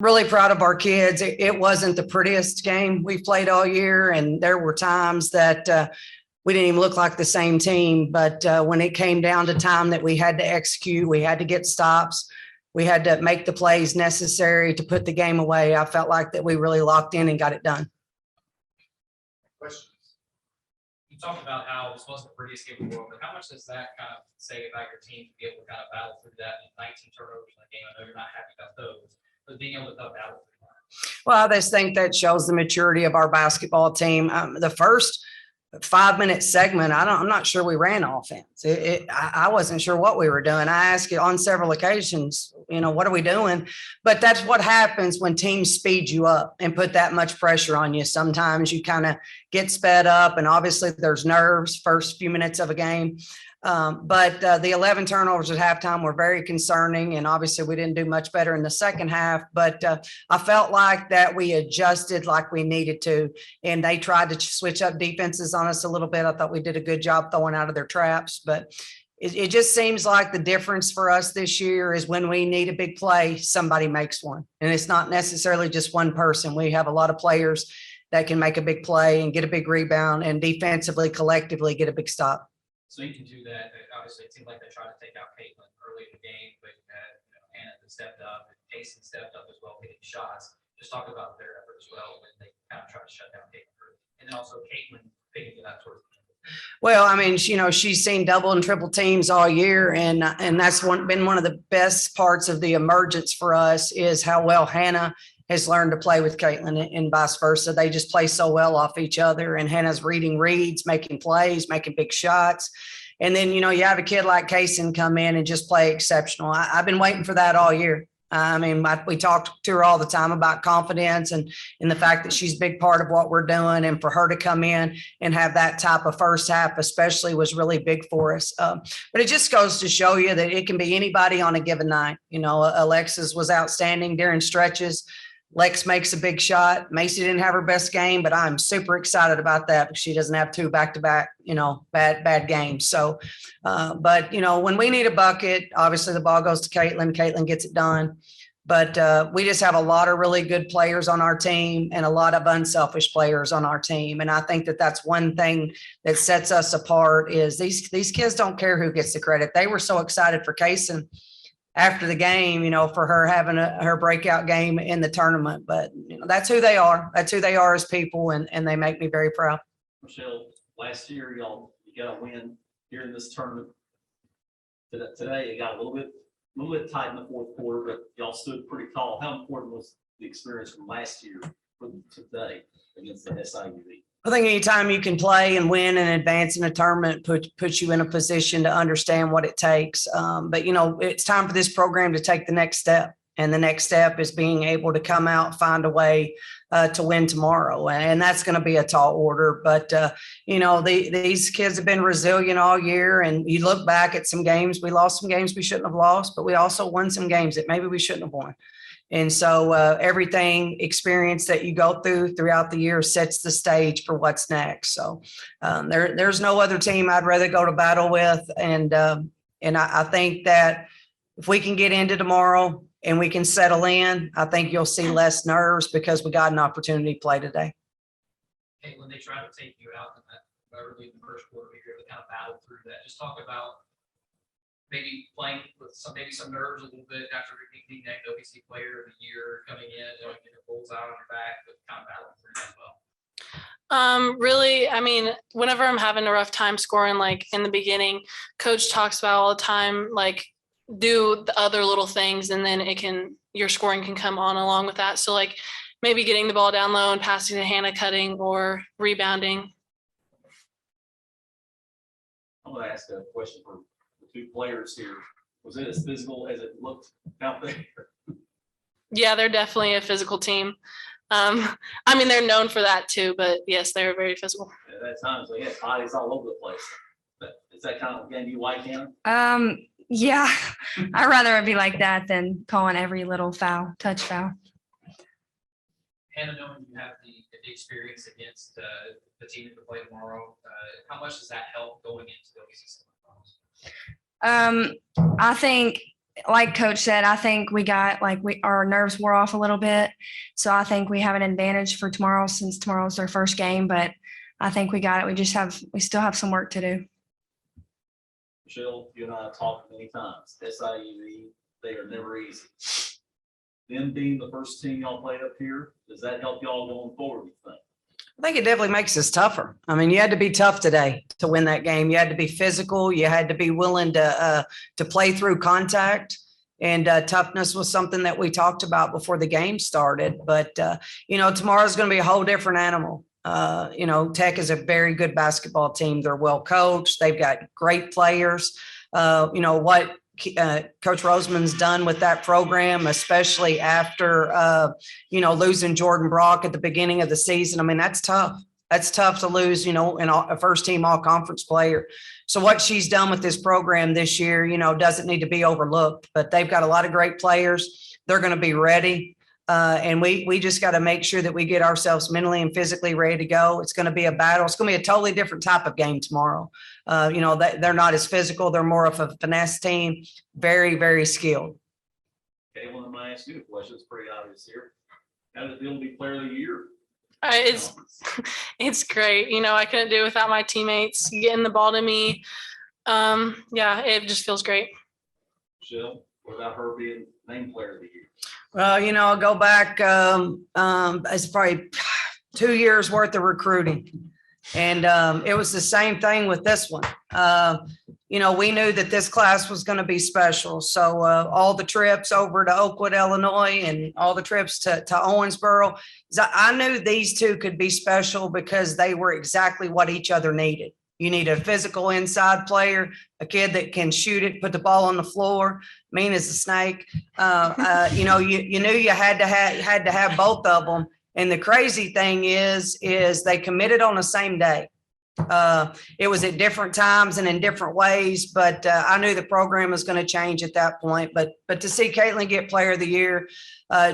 Really proud of our kids. It wasn't the prettiest game we played all year, and there were times that we didn't even look like the same team. But when it came down to time that we had to execute, we had to get stops, we had to make the plays necessary to put the game away. I felt like that we really locked in and got it done. Questions? You talked about how this wasn't the prettiest game in the world, but how much does that kind of say about your team to be able to kind of battle through that? And 19 turnovers in the game, I know you're not happy about those, but being able to battle through that. Well, I just think that shows the maturity of our basketball team. The first 5-minute segment, I'm not sure we ran offense. I wasn't sure what we were doing. I asked you on several occasions, what are we doing? But that's what happens when teams speed you up and put that much pressure on you. Sometimes you kind of get sped up, and obviously there's nerves first few minutes of a game. But the 11 turnovers at halftime were very concerning, and obviously we didn't do much better in the second half. But I felt like that we adjusted like we needed to, and they tried to switch up defenses on us a little bit. I thought we did a good job throwing out of their traps, but it just seems like the difference for us this year is when we need a big play, somebody makes one, and it's not necessarily just one person. We have a lot of players that can make a big play and get a big rebound, and defensively, collectively get a big stop. So you can do that. Obviously, it seemed like they tried to take out Caitlin early in the game, but Hannah stepped up and Jason stepped up as well, hitting shots. Just talk about their effort as well when they kind of tried to shut down Caitlin early. And then also Caitlin picking it up towards the end. Well, I mean, she's seen double and triple teams all year, and that's been one of the best parts of the emergence for us is how well Hannah has learned to play with Caitlin and vice versa. They just play so well off each other, and Hannah's reading reads, making plays, making big shots. And then, you have a kid like Kaysen come in and just play exceptional. I've been waiting for that all year. I mean, we talked to her all the time about confidence and the fact that she's a big part of what we're doing. And for her to come in and have that type of first half, especially, was really big for us. But it just goes to show you that it can be anybody on a given night. Alexis was outstanding during stretches. Lex makes a big shot. Macy didn't have her best game, but I'm super excited about that because she doesn't have 2 back-to-back, bad games. So, but when we need a bucket, obviously the ball goes to Caitlin. Caitlin gets it done. But we just have a lot of really good players on our team and a lot of unselfish players on our team. And I think that that's one thing that sets us apart is these kids don't care who gets the credit. They were so excited for Kaysen after the game, for her having her breakout game in the tournament. But that's who they are. That's who they are as people, and they make me very proud. Michelle, last year you got a win here in this tournament. Today it got a little bit tight in the fourth quarter, but y'all stood pretty tall. How important was the experience from last year for today against the SIUV? I think anytime you can play and win and advance in a tournament puts you in a position to understand what it takes. But, it's time for this program to take the next step. And the next step is being able to come out, find a way to win tomorrow. And that's going to be a tall order. But, these kids have been resilient all year. And you look back at some games, we lost some games we shouldn't have lost, but we also won some games that maybe we shouldn't have won. And so everything experience that you go throughout the year sets the stage for what's next. So there's no other team I'd rather go to battle with. And I think that if we can get into tomorrow and we can settle in, I think you'll see less nerves because we got an opportunity to play today. Hey, when they try to take you out in that early in the first quarter, you're able to kind of battle through that. Just talk about maybe playing with some nerves a little bit after being named OVC Player of the Year, coming in, getting the bullseye on your back, but kind of battling through that as well. Really, I mean, whenever I'm having a rough time scoring, like in the beginning, coach talks about all the time, like do the other little things and then your scoring can come on along with that. So like maybe getting the ball down low and passing to Hannah, cutting or rebounding. I'm going to ask a question for the 2 players here. Was it as physical as it looked out there? Yeah, they're definitely a physical team. I mean, they're known for that too, but yes, they're very physical. At that time, they had bodies all over the place. But is that kind of game you like, Hannah? Yeah, I'd rather it be like that than calling every little touch foul. Hannah, knowing you have the experience against the team that will play tomorrow, how much does that help going into the OVC semifinals? I think like Coach said, I think our nerves wore off a little bit. So I think we have an advantage for tomorrow since tomorrow's their first game, but I think we got it. We still have some work to do. Michelle, you and I have talked many times. SIU, they are never easy. Them being the first team y'all played up here, does that help y'all going forward, you think? I think it definitely makes us tougher. I mean, you had to be tough today to win that game. You had to be physical. You had to be willing to play through contact. And toughness was something that we talked about before the game started. But, tomorrow's going to be a whole different animal. Tech is a very good basketball team. They're well coached. They've got great players. What Coach Roseman's done with that program, especially after, losing Jordan Brock at the beginning of the season. I mean, that's tough. That's tough to lose, in a first team all conference player. So what she's done with this program this year, doesn't need to be overlooked, but they've got a lot of great players. They're going to be ready. And we just got to make sure that we get ourselves mentally and physically ready to go. It's going to be a battle. It's going to be a totally different type of game tomorrow. They're not as physical. They're more of a finesse team, very, very skilled. Okay, well, I'm going to ask you a question. It's pretty obvious here. How did it feel to be player of the year? It's great. I couldn't do it without my teammates getting the ball to me. It just feels great. Michelle, what about her being named player of the year? Well, I'll go back, it's probably 2 years worth of recruiting. And it was the same thing with this one. We knew that this class was going to be special. So all the trips over to Oakwood, Illinois, and all the trips to Owensboro, I knew these two could be special because they were exactly what each other needed. You need a physical inside player, a kid that can shoot it, put the ball on the floor, mean as a snake. You knew you had to have both of them. And the crazy thing is they committed on the same day. It was at different times and in different ways, but I knew the program was going to change at that point. But to see Caitlin get player of the year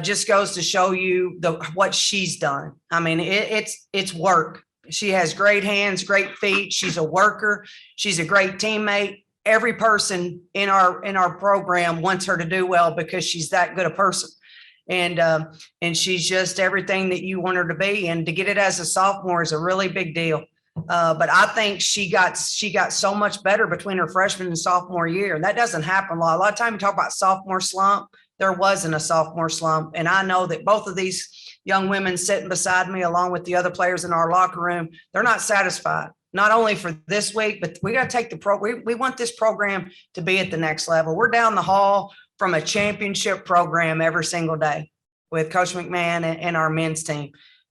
just goes to show you what she's done. I mean, it's work. She has great hands, great feet. She's a worker. She's a great teammate. Every person in our program wants her to do well because she's that good a person. And she's just everything that you want her to be. And to get it as a sophomore is a really big deal. But I think she got so much better between her freshman and sophomore year. And that doesn't happen a lot. A lot of time you talk about sophomore slump. There wasn't a sophomore slump. And I know that both of these young women sitting beside me, along with the other players in our locker room, they're not satisfied, not only for this week, but we got to take we want this program to be at the next level. We're down the hall from a championship program every single day with Coach McMahon and our men's team.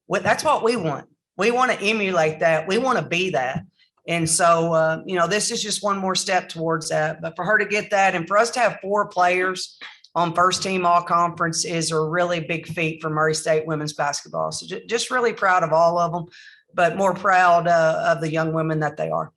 That's what we want. We want to emulate that. We want to be that. And so, this is just one more step towards that. But for her to get that and for us to have 4 players on first team all conference is a really big feat for Murray State women's basketball. So just really proud of all of them, but more proud of the young women that they are.